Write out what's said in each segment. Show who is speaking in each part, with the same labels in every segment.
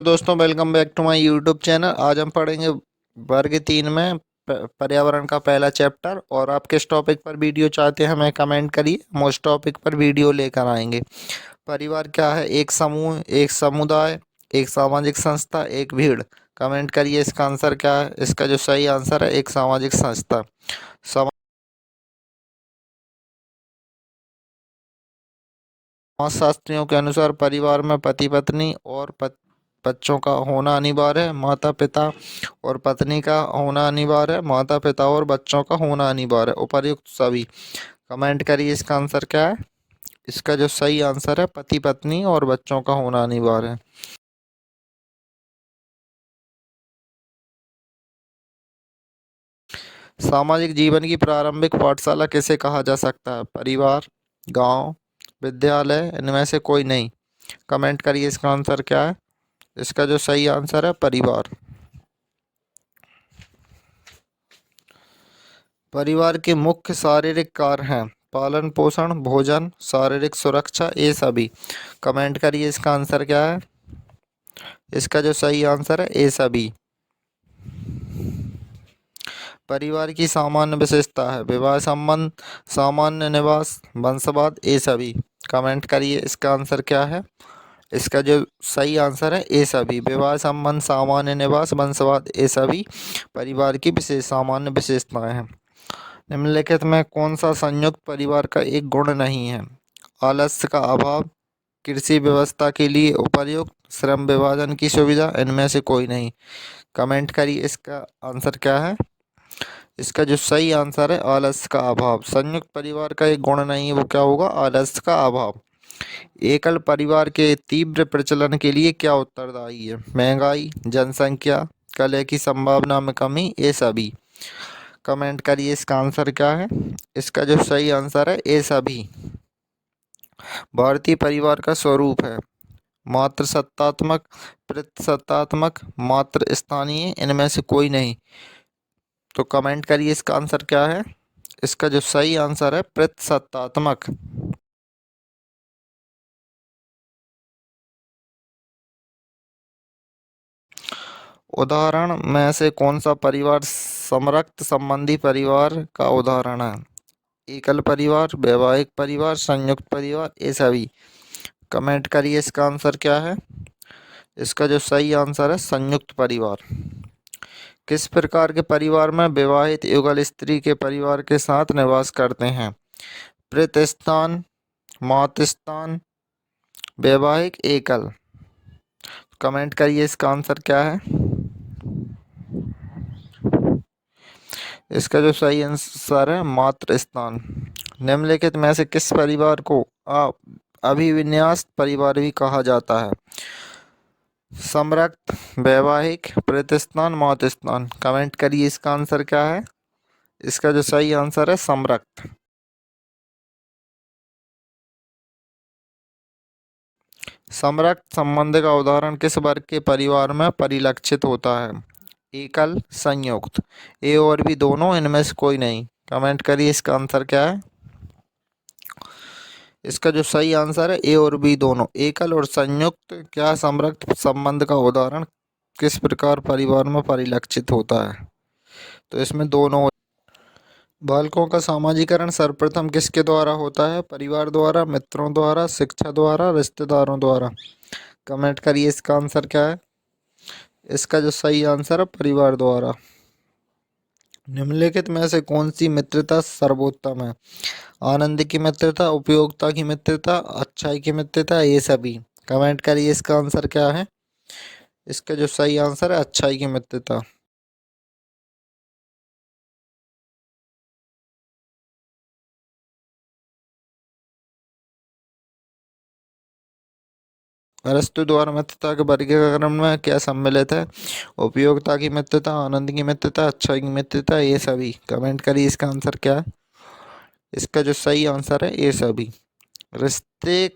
Speaker 1: दोस्तों, welcome back to my YouTube channel. आज हम पढ़ेंगे वर्ग 3 में पर्यावरण का पहला चैप्टर। और आप किस टॉपिक पर वीडियो चाहते हैं हमें कमेंट करिए, हम उस टॉपिक पर वीडियो लेकर आएंगे। परिवार क्या है? एक समूह, एक समुदाय, एक सामाजिक संस्था, एक भीड़। कमेंट करिए इसका आंसर क्या है। इसका जो सही आंसर है एक सामाजिक संस्था। समाजशास्त्रियों के अनुसार परिवार में पति पत्नी और बच्चों का होना अनिवार्य है। माता पिता और पत्नी का होना अनिवार्य है। माता पिता और बच्चों का होना अनिवार्य है। उपर्युक्त सभी। कमेंट करिए इसका आंसर क्या है। इसका जो सही आंसर है पति पत्नी और बच्चों का होना अनिवार्य है। सामाजिक जीवन की प्रारंभिक पाठशाला किसे कहा जा सकता है? परिवार, गांव, विद्यालय, इनमें से कोई नहीं। कमेंट करिए इसका आंसर क्या है। इसका जो सही आंसर है परिवार। परिवार के मुख्य शारीरिक कार्य हैं पालन पोषण, भोजन, शारीरिक सुरक्षा, ये सभी। कमेंट करिए इसका आंसर क्या है। इसका जो सही आंसर है ये सभी। परिवार की सामान्य विशेषता है विवाह संबंध, सामान्य निवास, वंशवाद, ये सभी। कमेंट करिए इसका आंसर क्या है। इसका जो सही आंसर है ये सभी। विवाह संबंध, सामान्य निवास, वंशवाद, ये सभी परिवार की विशेष सामान्य विशेषताएं हैं। निम्नलिखित में कौन सा संयुक्त परिवार का एक गुण नहीं है? आलस्य का अभाव, कृषि व्यवस्था के लिए उपयुक्त, श्रम विभाजन की सुविधा, इनमें से कोई नहीं। कमेंट करिए इसका आंसर क्या है। इसका जो सही आंसर है आलस्य का अभाव। संयुक्त परिवार का एक गुण नहीं है, वो क्या होगा? आलस्य का अभाव। एकल परिवार के तीव्र प्रचलन के लिए क्या उत्तरदायी है? महंगाई, जनसंख्या, कलह की संभावना में कमी, ये सभी। कमेंट करिए इसका आंसर क्या है। इसका जो सही आंसर है ये सभी। भारतीय परिवार का स्वरूप है मातृ सत्तात्मक, पितृसत्तात्मक, मातृ स्थानीय, इनमें से कोई नहीं। तो कमेंट करिए इसका आंसर क्या है। इसका जो सही आंसर है पितृसत्तात्मक। उदाहरण में से कौन सा परिवार समरक्त संबंधी परिवार का उदाहरण है? एकल परिवार, वैवाहिक परिवार, संयुक्त परिवार, ये सभी। कमेंट करिए इसका आंसर क्या है। इसका जो सही आंसर है संयुक्त परिवार। किस प्रकार के परिवार में विवाहित युगल स्त्री के परिवार के साथ निवास करते हैं? प्रतिस्थान, मातृस्थान, वैवाहिक, एकल। कमेंट करिए इसका आंसर क्या है। इसका जो सही आंसर है मातृस्थान। निम्नलिखित में से किस परिवार को अभिविन्यास परिवार भी कहा जाता है? समरक्त, वैवाहिक, प्रतिस्थान, मातृस्थान। कमेंट करिए इसका आंसर क्या है। इसका जो सही आंसर है समरक्त। समरक्त संबंध का उदाहरण किस वर्ग के परिवार में परिलक्षित होता है? एकल, संयुक्त, ए और बी दोनों, इनमें से कोई नहीं। कमेंट करिए इसका आंसर क्या है। इसका जो सही आंसर है ए और बी दोनों। एकल और संयुक्त क्या समरक्त संबंध का उदाहरण किस प्रकार परिवार में परिलक्षित होता है? तो इसमें दोनों। बालकों का सामाजिकरण सर्वप्रथम किसके द्वारा होता है? परिवार द्वारा, मित्रों द्वारा, शिक्षा द्वारा, रिश्तेदारों द्वारा। कमेंट करिए इसका आंसर क्या है। इसका जो सही आंसर है परिवार द्वारा। निम्नलिखित में से कौन सी मित्रता सर्वोत्तम है? आनंद की मित्रता, उपयोगिता की मित्रता, अच्छाई की मित्रता, ये सभी। कमेंट करिए इसका आंसर क्या है। इसका जो सही आंसर है अच्छाई की मित्रता। अरस्तु द्वारा मित्रता के वर्गीकरण में क्या सम्मिलित है? उपयोगिता की मित्रता, आनंद की मित्रता, अच्छाई की मित्रता, ये सभी। कमेंट करिए इसका आंसर क्या है। इसका जो सही आंसर है ये सभी। रिश्ते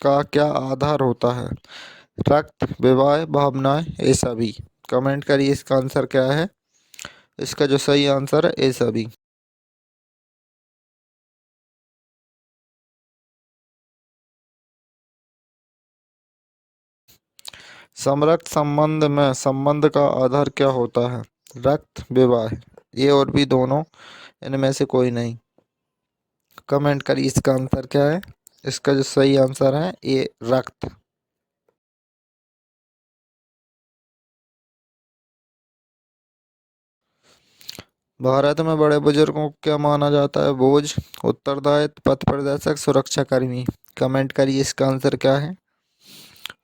Speaker 1: का क्या आधार होता है? रक्त, विवाह, भावनाएं, ये सभी। कमेंट करिए इसका आंसर क्या है। इसका जो सही आंसर है ये सभी। समरक्त संबंध में संबंध का आधार क्या होता है? रक्त, विवाह। ये और भी दोनों, इनमें से कोई नहीं। कमेंट करिए इसका आंसर क्या है। इसका जो सही आंसर है ये रक्त। भारत में बड़े बुजुर्गों को क्या माना जाता है? बोझ, उत्तरदायित्व, पथ प्रदर्शक, सुरक्षा कर्मी। कमेंट करिए इसका आंसर क्या है।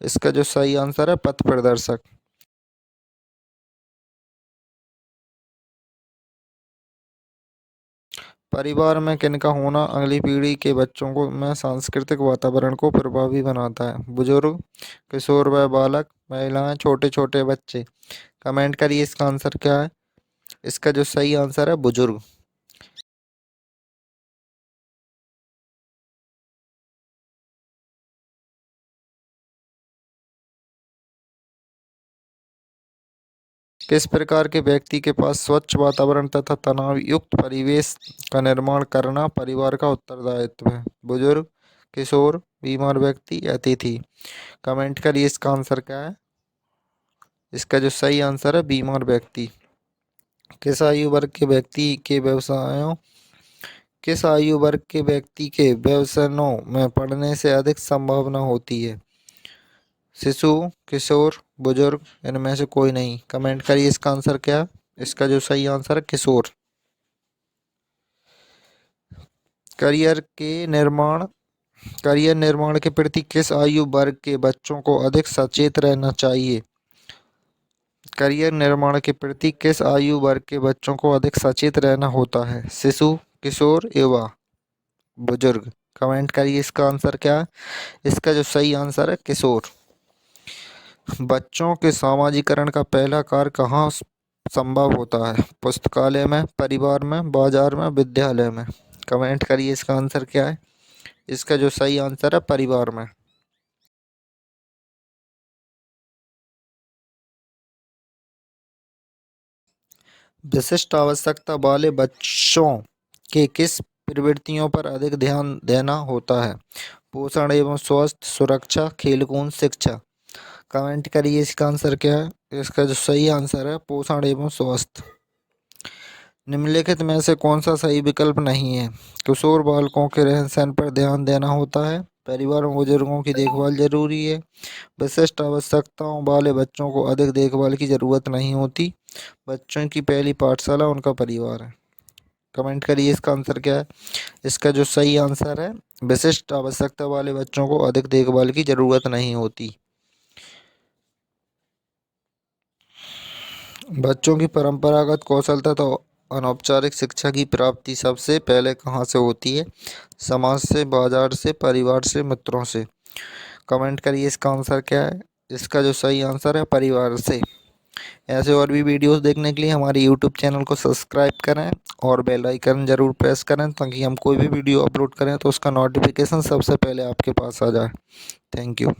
Speaker 1: इसका जो सही आंसर है पथ प्रदर्शक। परिवार में किनका होना अगली पीढ़ी के बच्चों को में सांस्कृतिक वातावरण को प्रभावी बनाता है? बुजुर्ग, किशोर व बालक, महिलाएं, छोटे छोटे बच्चे। कमेंट करिए इसका आंसर क्या है। इसका जो सही आंसर है बुजुर्ग। किस प्रकार के व्यक्ति के पास स्वच्छ वातावरण तथा तनाव युक्त परिवेश का निर्माण करना परिवार का उत्तरदायित्व है? बुजुर्ग, किशोर, बीमार व्यक्ति, अतिथि। कमेंट करिए इसका आंसर क्या है। इसका जो सही आंसर है बीमार व्यक्ति। किस आयु वर्ग के व्यक्ति के व्यवसायों किस आयु वर्ग के व्यक्ति के व्यवसायों में पढ़ने से अधिक संभावना होती है? शिशु, किशोर, बुजुर्ग, इनमें से कोई नहीं। कमेंट करिए इसका आंसर क्या है? इसका जो सही आंसर है किशोर। करियर के निर्माण करियर निर्माण के प्रति किस आयु वर्ग के बच्चों को अधिक सचेत रहना चाहिए? करियर निर्माण के प्रति किस आयु वर्ग के बच्चों को अधिक सचेत रहना होता है? शिशु, किशोर, युवा, बुजुर्ग। कमेंट करिए इसका आंसर क्या है। इसका जो सही आंसर है किशोर। बच्चों के सामाजिकरण का पहला कार्य कहाँ संभव होता है? पुस्तकालय में, परिवार में, बाजार में, विद्यालय में। कमेंट करिए इसका आंसर क्या है। इसका जो सही आंसर है परिवार में। विशिष्ट आवश्यकता वाले बच्चों के किस प्रवृत्तियों पर अधिक ध्यान देना होता है? पोषण एवं स्वास्थ्य, सुरक्षा, खेलकूद, शिक्षा। कमेंट करिए इसका आंसर क्या है। इसका जो सही आंसर है पोषण एवं स्वास्थ्य। निम्नलिखित में से कौन सा सही विकल्प नहीं है? किशोर बालकों के रहन सहन पर ध्यान देना होता है, परिवार में बुजुर्गों की देखभाल जरूरी है, विशिष्ट आवश्यकताओं वाले बच्चों को अधिक देखभाल की जरूरत नहीं होती, बच्चों की पहली पाठशाला उनका परिवार है। कमेंट करिए इसका आंसर क्या है। इसका जो सही आंसर है विशिष्ट आवश्यकता वाले बच्चों को अधिक देखभाल की जरूरत नहीं होती। बच्चों की परंपरागत कौशल तथा अनौपचारिक शिक्षा की प्राप्ति सबसे पहले कहाँ से होती है? समाज से, बाजार से, परिवार से, मित्रों से। कमेंट करिए इसका आंसर क्या है। इसका जो सही आंसर है परिवार से। ऐसे और भी वीडियोस देखने के लिए हमारे यूट्यूब चैनल को सब्सक्राइब करें और बेल आइकन ज़रूर प्रेस करें ताकि हम कोई भी वीडियो अपलोड करें तो उसका नोटिफिकेशन सबसे पहले आपके पास आ जाए। Thank you.